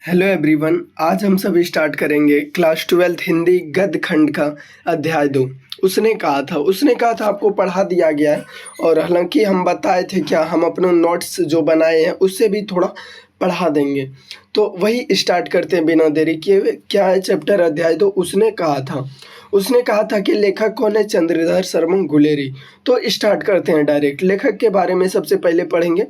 Hello everyone. आज हम सब स्टार्ट करेंगे क्लास 12th हिंदी गद्य खंड का अध्याय 2। उसने कहा था आपको पढ़ा दिया गया है, और हालांकि हम बताए थे क्या हम अपने नोट्स जो बनाए हैं उससे भी थोड़ा पढ़ा देंगे। तो वही स्टार्ट करते हैं बिना देरी किए हुए। क्या है चैप्टर अध्याय 2? उसने कहा था कि लेखक कौन है? चंद्रधर शर्मा गुलेरी। तो स्टार्ट करते हैं डायरेक्ट। लेखक के बारे में सबसे पहले पढ़ेंगे।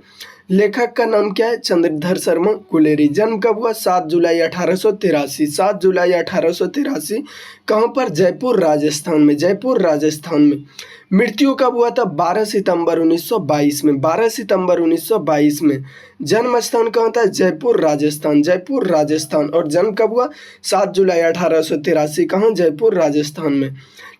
लेखक का नाम क्या है? चंद्रधर शर्मा गुलेरी। जन्म कब हुआ? 7 जुलाई 1883। 7 जुलाई 1883। कहाँ पर? जयपुर राजस्थान में। जयपुर राजस्थान में। मृत्यु कब हुआ था? 12 सितंबर 1922 में। 12 सितंबर 1922 में। जन्म स्थान कहाँ था? जयपुर राजस्थान। जयपुर राजस्थान। और जन्म कब हुआ? 7 जुलाई 1883। कहाँ? जयपुर राजस्थान में।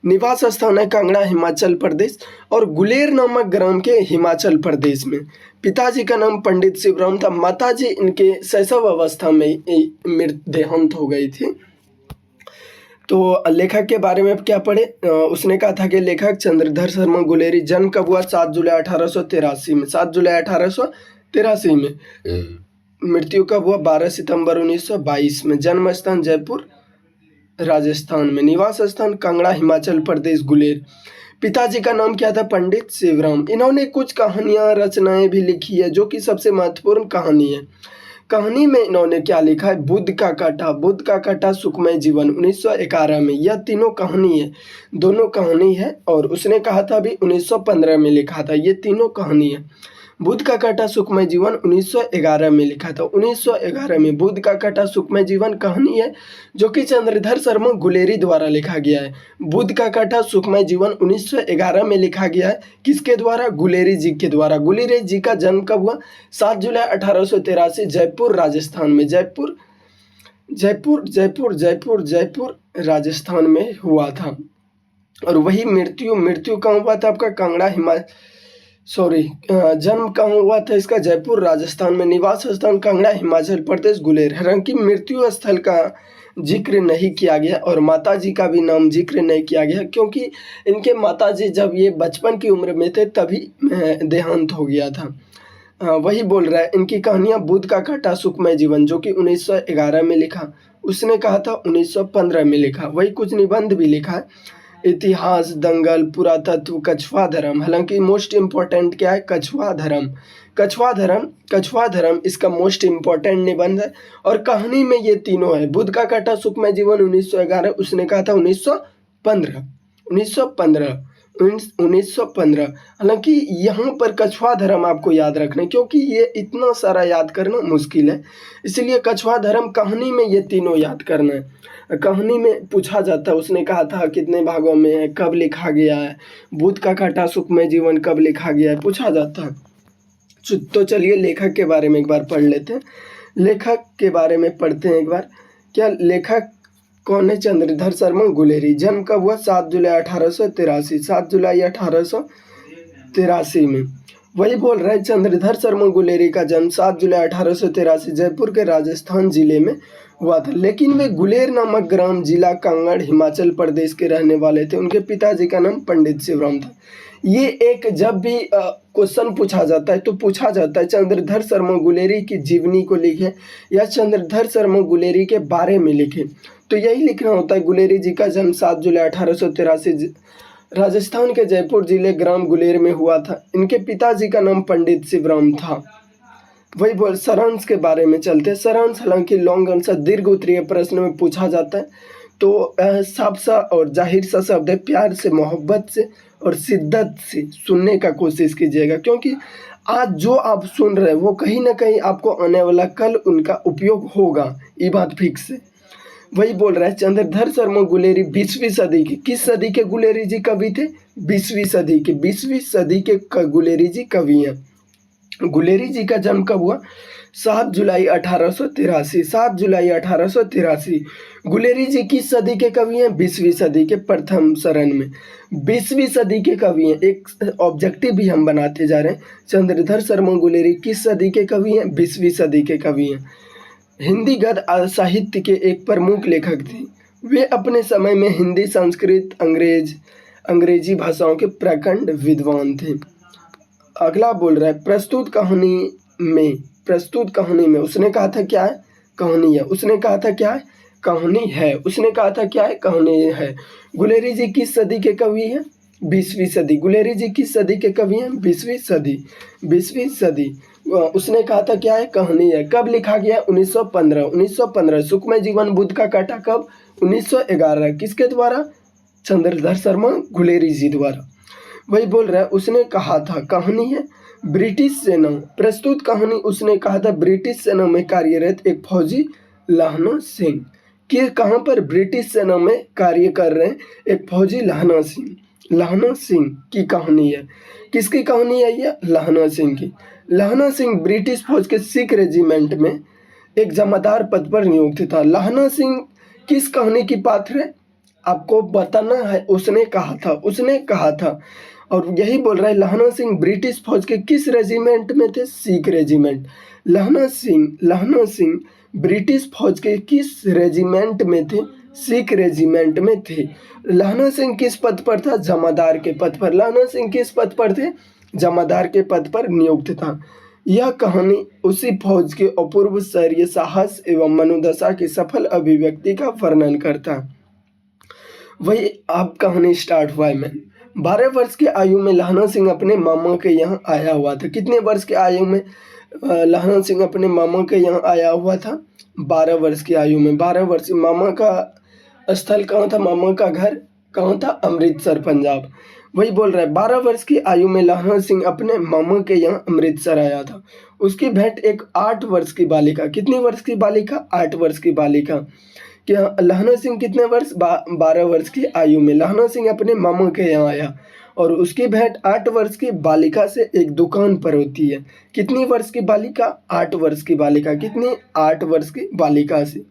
निवास स्थान है कांगड़ा, हिमाचल प्रदेश। और गुलेर नामक ग्राम के हिमाचल प्रदेश में। पिताजी का नाम पंडित शिवराम था। माताजी इनके शैशव अवस्था में देहांत हो गई थी। तो लेखक के बारे में क्या पढ़े? उसने कहा था कि लेखक चंद्रधर शर्मा गुलेरी। जन्म कब हुआ? 7 जुलाई 1883 में। 7 जुलाई 1883 में। मृत्यु कब हुआ? 12 सितंबर 1922 में। जन्म स्थान जयपुर राजस्थान में। निवास स्थान कांगड़ा, हिमाचल प्रदेश, गुलेर। पिताजी का नाम क्या था? पंडित शिवराम। इन्होंने कुछ कहानियां रचनाएं भी लिखी है जो कि सबसे महत्वपूर्ण कहानी है। कहानी में इन्होंने क्या लिखा है? बुद्ध का कांटा, बुद्ध का कांटा, सुखमय जीवन 1911 में। यह तीनों कहानी है, दोनों कहानी है। और उसने कहा था अभी 1915 में लिखा था। ये तीनों कहानी है। बुद्ध का कांटा, सुखमय जीवन 1911 में लिखा था। 1911 में बुद्ध का कांटा, सुखमय जीवन कहानी है जो कि चंद्रधर शर्मा गुलेरी द्वारा लिखा गया है। बुद्ध का कांटा, सुखमय जीवन 1911 में लिखा गया है। किसके द्वारा? गुलेरी जी के द्वारा। गुलेरी जी का जन्म कब हुआ? 7 जुलाई 1883, जयपुर राजस्थान में। जयपुर जयपुर जयपुर जयपुर जयपुर राजस्थान में हुआ था। और वही मृत्यु कहाँ हुआ था आपका? कांगड़ा, जन्म कहाँ हुआ था इसका? जयपुर राजस्थान में। निवास स्थान कांगड़ा, हिमाचल प्रदेश, गुलेर। हालांकि मृत्यु स्थल का जिक्र नहीं किया गया और माताजी का भी नाम जिक्र नहीं किया गया, क्योंकि इनके माताजी जब ये बचपन की उम्र में थे तभी देहांत हो गया था। वही बोल रहा है। इनकी कहानियाँ बुद्ध का कांटा, सुखमय जीवन जो कि 1911 में लिखा। उसने कहा था 1915 में लिखा। वही कुछ निबंध भी लिखा है। इतिहास, दंगल, पुरातत्व, कछुआ धर्म। हालांकि मोस्ट इम्पोर्टेंट क्या है? कछुआ धर्म। कछुआ धर्म इसका मोस्ट इम्पोर्टेंट निबंध है। और कहानी में ये तीनों है। बुद्ध का कांटा, सुखमय जीवन 1911। उसने कहा था 1915। 1915। हालांकि यहाँ पर कछुआ धर्म आपको याद रखना है, क्योंकि ये इतना सारा याद करना मुश्किल है, इसलिए कछुआ धर्म कहानी में ये तीनों याद करना है। कहानी में पूछा जाता है उसने कहा था कितने भागों में है, कब लिखा गया है, बुद्ध का कांटा, सुखमय जीवन कब लिखा गया है, पूछा जाता है। तो चलिए लेखक के बारे में एक बार पढ़ लेते हैं। लेखक के बारे में पढ़ते हैं एक बार। क्या लेखक कौन है? चंद्रधर शर्मा गुलेरी। जन्म कब हुआ? 7 जुलाई 1883। 7 जुलाई 1883 में। वही बोल रहा है। चंद्रधर शर्मा गुलेरी का जन्म 7 जुलाई 1883 जयपुर के राजस्थान जिले में हुआ था। लेकिन वे गुलेर नामक ग्राम, जिला कांगड़, हिमाचल प्रदेश के रहने वाले थे। उनके पिताजी का नाम पंडित शिवराम था। ये एक जब भी क्वेश्चन पूछा जाता है तो पूछा जाता है चंद्रधर शर्मा गुलेरी की जीवनी को लिखे या चंद्रधर शर्मा गुलेरी के बारे में लिखे। तो यही लिखना होता है। गुलेरी जी का जन्म 7 जुलाई 1883 राजस्थान के जयपुर जिले ग्राम गुलेर में हुआ था। इनके पिताजी का नाम पंडित शिवराम था। वही बोल सारांश के बारे में चलते। सारांश हालांकि लॉन्ग आंसर, दीर्घ उत्तरीय प्रश्न में पूछा जाता है। तो साफ सा और जाहिर सा शब्द है। प्यार से, मोहब्बत से और शिद्दत से सुनने का कोशिश कीजिएगा, क्योंकि आज जो आप सुन रहे हैं वो कहीं ना कहीं आपको आने वाला कल उनका उपयोग होगा, ये बात फिक्स है। वही बोल रहा है। चंद्रधर शर्मा गुलेरी 20वीं सदी की, किस सदी के गुलेरी जी कवि थे? 20वीं सदी के। 20वीं सदी के गुलेरी जी कवि हैं। गुलेरी जी का जन्म कब हुआ? 7 जुलाई 1883। 7 जुलाई 1883। गुलेरी जी किस सदी के कवि हैं? 20वीं सदी के प्रथम चरण में। 20वीं सदी के कवि हैं। एक ऑब्जेक्टिव भी हम बनाते जा रहे हैं। चंद्रधर शर्मा गुलेरी किस सदी के कवि हैं? 20वीं सदी के कवि हैं। हिंदी गद्य साहित्य के एक प्रमुख लेखक थे। वे अपने समय में हिंदी, संस्कृत, अंग्रेजी भाषाओं के प्रखंड विद्वान थे। अगला बोल रहा है प्रस्तुत कहानी में उसने कहा था क्या है? कहानी है। उसने कहा था क्या है? कहानी है। उसने कहा था क्या है? कहानी है। गुलेरी जी किस सदी के कवि हैं? 20वीं सदी। गुलेरी जी किस सदी के कवि हैं? 20वीं सदी। 20वीं सदी। उसने कहा था क्या है? कहानी है। कब लिखा गया? 1915। 1915। सुखमय जीवन बुद्ध का काटा कब? 1911। किसके द्वारा? चंद्रधर शर्मा गुलेरी जी द्वारा। वही बोल रहा है, उसने कहा था कहानी है। ब्रिटिश सेना प्रस्तुत कहानी। उसने कहा था ब्रिटिश सेना में कार्यरत एक फौजी लहना सिंह। कि कहाँ पर? ब्रिटिश सेना में कार्य कर रहे हैं एक फौजी लहना सिंह। लहना सिंह की कहानी है। किसकी कहानी है ये? लहना सिंह की। लहना सिंह ब्रिटिश फौज के सिख रेजिमेंट में एक जमादार पद पर नियुक्त था। लहना सिंह किस कहानी की पात्र है? आपको बताना है। उसने कहा था, उसने कहा था, और यही बोल रहा है। लहना सिंह ब्रिटिश फौज के किस रेजिमेंट में थे? सिख रेजिमेंट। लहना सिंह ब्रिटिश फौज के किस रेजिमेंट में थे? सिख रेजिमेंट में थे। लहना सिंह किस पद पर था? जमादार के पद पर। लहना सिंह किस पद पर थे? जमादार के पद पर नियुक्त था। यह कहानी उसी फौज के अपूर्व शौर्य, साहस एवं मनोदशा की सफल अभिव्यक्ति का वर्णन करता है। वही अब कहानी स्टार्ट हुआ है। मैं 12 वर्ष की आयु में लहना सिंह अपने मामा के यहाँ आया हुआ था। कितने वर्ष की आयु में लहना सिंह अपने मामा के यहाँ आया हुआ था? 12 वर्ष की आयु में। 12 वर्ष। मामा का स्थल कहाँ था? मामा का घर कहाँ था? अमृतसर, पंजाब। वही बोल रहा है, 12 वर्ष की आयु में लहना सिंह अपने मामा के यहाँ अमृतसर आया था। उसकी भेंट एक 8 वर्ष की बालिका। कितनी वर्ष की बालिका? 8 वर्ष की बालिका। क्या लहना सिंह कितने वर्ष? 12 वर्ष की आयु में लहना सिंह अपने मामा के यहाँ आया और उसकी भेंट 8 वर्ष की बालिका से एक दुकान पर होती है। कितनी वर्ष की बालिका? 8 वर्ष की बालिका। कितनी? 8 वर्ष की बालिका से।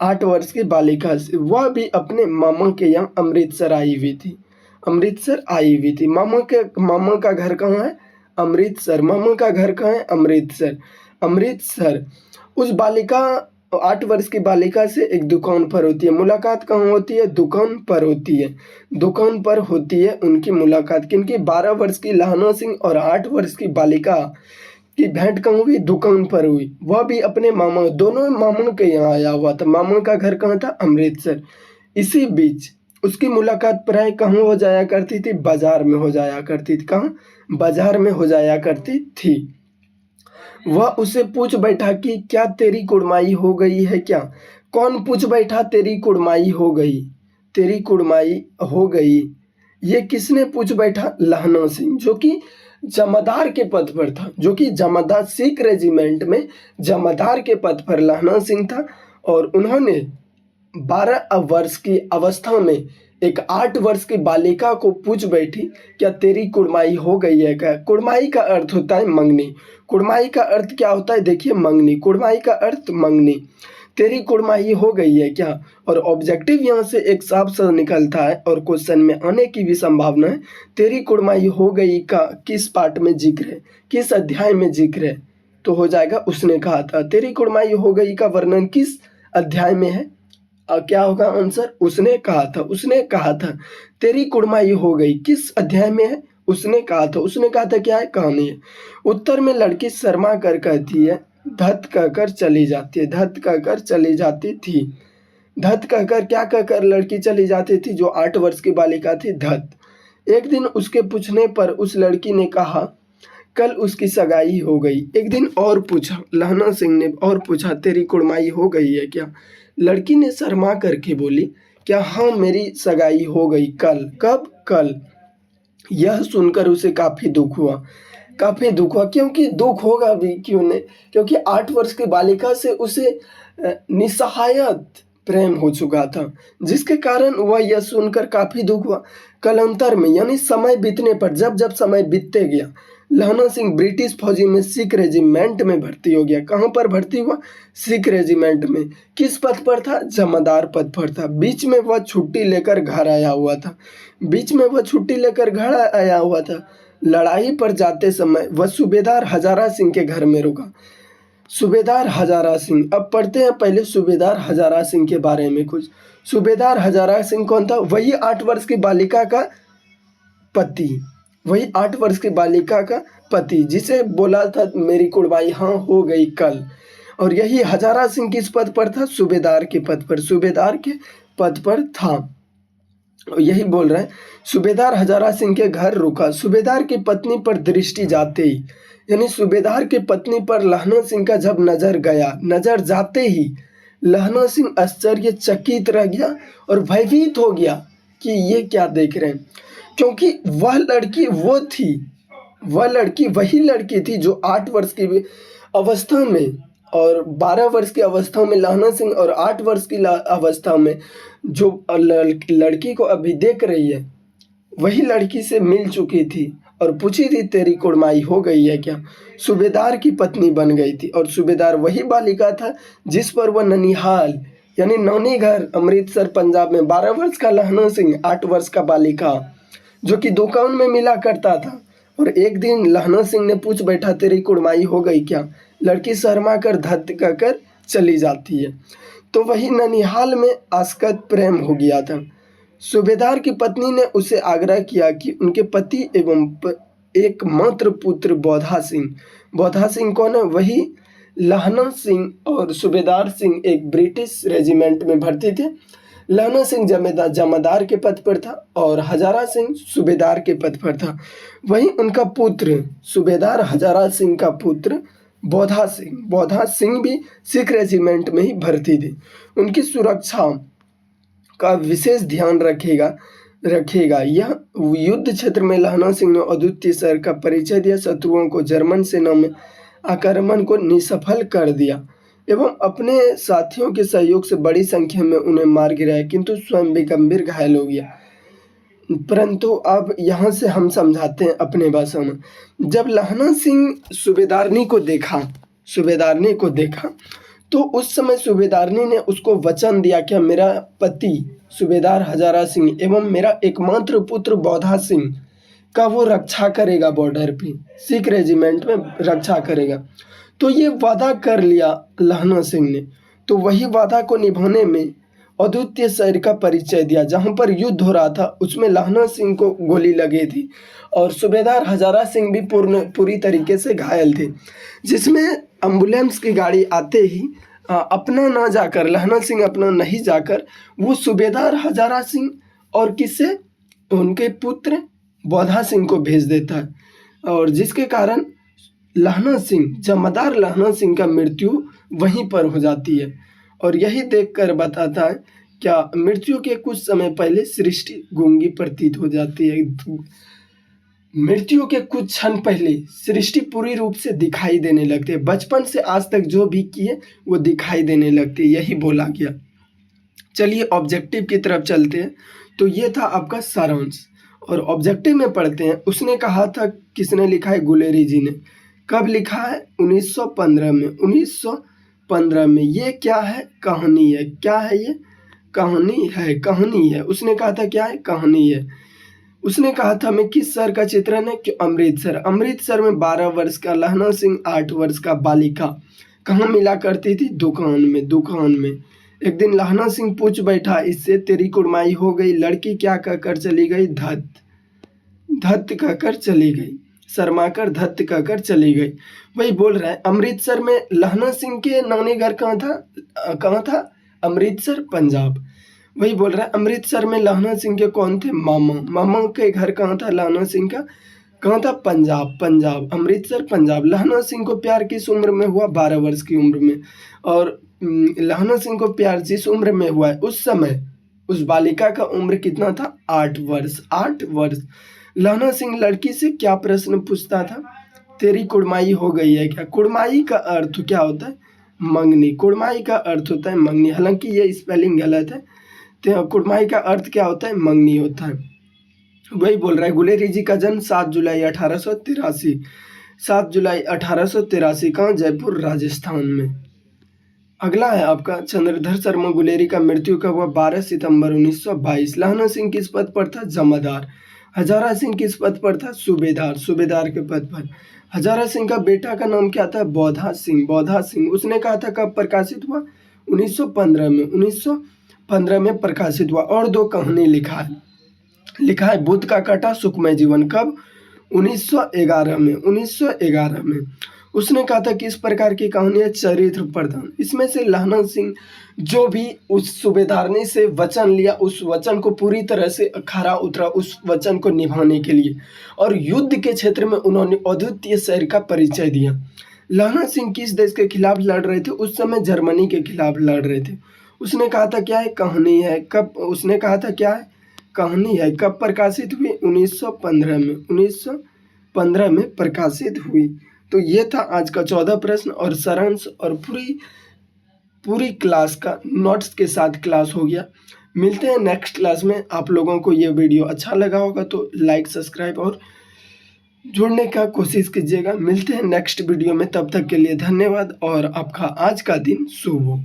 8 वर्ष की बालिका से। वह भी अपने मामा के यहाँ अमृतसर आई हुई थी। अमृतसर आई हुई थी। मामा का घर कहाँ है? अमृतसर। मामा का घर कहाँ है? अमृतसर। अमृतसर। उस बालिका 8 वर्ष की बालिका से एक दुकान पर होती है। मुलाकात कहाँ होती है? दुकान पर होती है। दुकान पर होती है उनकी मुलाकात। किनकी? 12 वर्ष की लहना सिंह और 8 वर्ष की बालिका की भेंट कहाँ हुई? दुकान पर हुई। वह भी अपने मामा, दोनों मामा के यहाँ आया हुआ था। मामा का घर कहाँ था? अमृतसर। इसी बीच उसकी मुलाकात प्राय कहाँ हो जाया करती थी? बाजार में हो जाया करती थी। कहाँ? बाजार में हो जाया करती थी। वह उसे पूछ बैठा कि क्या तेरी कुड़माई हो गई है क्या? कौन पूछ बैठा तेरी कुड़माई हो गई? तेरी कुड़माई हो गई। ये किसने पूछ बैठा? लहना सिंह, जो कि जमादार के पद पर था। जो कि जमादार, सिख रेजिमेंट में जमादार के पद पर लहना सिंह था। और उन्होंने 12 वर्ष की अवस्था में एक 8 वर्ष की बालिका को पूछ बैठी, क्या तेरी कुड़माई हो गई है क्या? कुड़माई का अर्थ होता है मंगनी। कुड़माई का अर्थ क्या होता है? देखिए, मंगनी। कुड़माई का अर्थ मंगनी। तेरी कुड़माई हो गई है क्या? और ऑब्जेक्टिव यहाँ से एक साफ सा निकलता है और क्वेश्चन में आने की भी संभावना है। तेरी कुड़माई हो गई का किस पार्ट में जिक्र है? किस अध्याय में जिक्र है? तो हो जाएगा उसने कहा था। तेरी कुड़माई हो गई का वर्णन किस अध्याय में है? क्या होगा आंसर? उसने कहा था। उसने कहा था तेरी कुड़माई हो गई किस अध्याय में है? उसने कहा था। उसने कहा था क्या है? कहानी है। उत्तर में लड़की शर्मा कर कहती है, धत कहकर चली जाती है। धत कहकर चली जाती थी। धत कहकर क्या कहकर लड़की चली जाती थी? जो 8 वर्ष की बालिका थी, धत। एक दिन उसके पूछने पर उस लड़की ने कहा कल उसकी सगाई हो गई। एक दिन और पूछा, लहना सिंह ने और पूछा, तेरी कुड़माई हो गई है क्या? लड़की ने शर्मा करके बोली, क्या? हाँ, मेरी सगाई हो गई कल। कब? कल। यह सुनकर उसे काफ़ी दुख हुआ। काफ़ी दुख हुआ। क्योंकि दुख होगा भी, क्यों नहीं? क्योंकि 8 वर्ष की बालिका से उसे निस्सहायत प्रेम हो चुका था, जिसके कारण वह यह सुनकर काफ़ी दुख हुआ। कालांतर में, यानी समय बीतने पर, जब जब समय बीतते गया, लहना सिंह ब्रिटिश फौजी में सिख रेजिमेंट में भर्ती हो गया। कहाँ पर भर्ती हुआ? सिख रेजिमेंट में। किस पद पर था? जमादार पद पर था। बीच में वह छुट्टी लेकर घर आया हुआ था। बीच में वह छुट्टी लेकर घर आया हुआ था। लड़ाई पर जाते समय वह सूबेदार हजारा सिंह के घर में रुका। सूबेदार हजारा सिंह। अब पढ़ते हैं पहले सूबेदार हजारा सिंह के बारे में कुछ। सूबेदार हजारा सिंह कौन था? वही 8 वर्ष की बालिका का पति। वही 8 वर्ष की बालिका का पति, जिसे बोला था मेरी कुड़माई हाँ हो गई कल। और यही हजारा सिंह किस पद पर था? सूबेदार के पद पर, सूबेदार के पद पर था। और यही बोल रहे हैं, सूबेदार हजारा सिंह के घर रुका, सूबेदार की पत्नी पर दृष्टि जाते ही, यानी सूबेदार की पत्नी पर लहना सिंह का जब नजर गया, नजर जाते ही लहना सिंह आश्चर्यचकित रह गया और भयभीत हो गया कि ये क्या देख रहे हैं, क्योंकि वह लड़की वो थी, वह लड़की वही लड़की थी जो 8 वर्ष की अवस्था में और 12 वर्ष की अवस्था में लहना सिंह और 8 वर्ष की अवस्था में जो लड़की को अभी देख रही है, वही लड़की से मिल चुकी थी और पूछी थी तेरी कुड़माई हो गई है क्या? सूबेदार की पत्नी बन गई थी और सूबेदार वही बालिका था जिस पर वह ननिहाल यानी नौनी घर अमृतसर पंजाब में 12 वर्ष का लहना सिंह 8 वर्ष का बालिका जो कि दुकान में मिला करता था। और एक दिन लहना सिंह ने पूछ बैठा तेरी कुड़माई हो गई क्या? लड़की शर्मा कर धत कहकर चली जाती है। तो वही ननिहाल में आसक्त प्रेम हो गया था। सूबेदार की पत्नी ने उसे आग्रह किया कि उनके पति एवं एकमात्र पुत्र बौधा सिंह कौन है? वही लहना सिंह और सूबेदार सिंह एक ब्रिटिश रेजिमेंट में भर्ती थे। लहना सिंह जमादार के पद पर था और हजारा सिंह सूबेदार के पद पर था। वहीं उनका पुत्र सूबेदार हजारा सिंह का पुत्र बौधा सिंह भी सिख रेजिमेंट में ही भर्ती थे। उनकी सुरक्षा का विशेष ध्यान रखेगा। यह युद्ध क्षेत्र में लहना सिंह ने अद्वितीय सर का परिचय दिया, शत्रुओं को जर्मन सेना में आक्रमण को निष्फल कर दिया एवं अपने साथियों के सहयोग से बड़ी संख्या में उन्हें मार गिराया, किंतु स्वयं भी गंभीर घायल हो गया। परंतु अब यहाँ से हम समझाते हैं अपने भाषा में। जब लहना सिंह सूबेदारनी को देखा तो उस समय सूबेदारनी ने उसको वचन दिया कि मेरा पति सूबेदार हजारा सिंह एवं मेरा एकमात्र पुत्र बौधा सिंह का वो रक्षा करेगा, बॉर्डर पे सिख रेजिमेंट में रक्षा करेगा। तो ये वादा कर लिया लहना सिंह ने। तो वही वादा को निभाने में अद्वितीय शौर्य का परिचय दिया। जहाँ पर युद्ध हो रहा था उसमें लहना सिंह को गोली लगी थी और सूबेदार हजारा सिंह भी पूरी तरीके से घायल थे, जिसमें एम्बुलेंस की गाड़ी आते ही अपना ना जाकर लहना सिंह अपना नहीं जाकर वो सूबेदार हजारा सिंह और किससे उनके पुत्र बौधा सिंह को भेज देता है और जिसके कारण जमादार लहना सिंह का मृत्यु वहीं पर हो जाती है। और यही देखकर बताता है क्या मृत्यु के कुछ समय पहले सृष्टि गूंगी प्रतीत हो जाती है। मृत्यु के कुछ क्षण पहले सृष्टि पूरी रूप से दिखाई देने लगती है। बचपन से आज तक जो भी किए वो दिखाई देने लगती है, यही बोला गया। चलिए ऑब्जेक्टिव की तरफ चलते हैं। तो ये था आपका सारांश और ऑब्जेक्टिव में पढ़ते हैं। उसने कहा था, किसने लिखा है? गुलेरी जी ने। कब लिखा है? 1915 में। 1915 में। ये क्या है? कहानी है। क्या है ये? कहानी है। उसने कहा था क्या है? कहानी है। उसने कहा था मैं किस शहर का चित्रण है? कि अमृतसर में 12 वर्ष का लहना सिंह 8 वर्ष का बालिका कहाँ मिला करती थी? दुकान में। एक दिन लहना सिंह पूछ बैठा इससे तेरी कुड़माई हो गई? लड़की क्या कहकर चली गई? धत कहकर चली गई, शर्माकर धत कहकर चली गई। वही बोल रहा है अमृतसर में लहना सिंह के नानी घर कहाँ था? अमृतसर पंजाब। वही बोल रहा है अमृतसर में लहना सिंह के कौन थे? मामा के घर कहाँ था लहना सिंह का? कहाँ था? पंजाब। अमृतसर पंजाब। लहना सिंह को प्यार किस उम्र में हुआ? 12 वर्ष की उम्र में। और लहना सिंह को प्यार जिस उम्र में हुआ है उस समय उस बालिका का उम्र कितना था? 8 वर्ष। लहना सिंह लड़की से क्या प्रश्न पूछता था? तेरी कुड़माई हो गई है क्या? कुड़माई का अर्थ क्या होता है? मंगनी। कुड़माई का अर्थ होता है मंगनी। हालांकि ये स्पेलिंग गलत है। तो कुड़माई का अर्थ क्या होता है? मंगनी होता है। वही बोल रहा है गुलेरी जी का जन्म 7 जुलाई 1883। 7 जुलाई 1883 का जयपुर राजस्थान में। अगला है आपका चंद्रधर शर्मा गुलेरी का मृत्यु कब हुआ? 12 सितंबर 1922। लहना सिंह किस पद पर था? जमादार। हजारा सिंह किस पद पर था? सूबेदार के पद पर। हजारा सिंह का बेटा का नाम क्या था? बौधा सिंह। उसने कहा था कब प्रकाशित हुआ? 1915 में। 1915 में प्रकाशित हुआ। और 2 कहानी लिखा है बुद्ध का काटा सुखमय जीवन। कब? 1911 में। उसने कहा था कि इस प्रकार की कहानी है चरित्र प्रधान। इसमें से लहना सिंह जो भी उस सूबेदारनी से वचन लिया, उस वचन को पूरी तरह से खरा उतरा उस वचन को निभाने के लिए, और युद्ध के क्षेत्र में उन्होंने अद्वितीय शौर्य का परिचय दिया। लहना सिंह किस देश के खिलाफ लड़ रहे थे? उस समय जर्मनी के खिलाफ लड़ रहे थे। उसने कहा था क्या है? कहानी है। कब उसने कहा था क्या है? कहानी है। कब प्रकाशित हुई? 1915 में। 1915 में प्रकाशित हुई। तो ये था आज का 14 प्रश्न और सारांश, और पूरी पूरी क्लास का नोट्स के साथ क्लास हो गया। मिलते हैं नेक्स्ट क्लास में। आप लोगों को ये वीडियो अच्छा लगा होगा तो लाइक, सब्सक्राइब और जुड़ने का कोशिश कीजिएगा। मिलते हैं नेक्स्ट वीडियो में, तब तक के लिए धन्यवाद और आपका आज का दिन शुभ हो।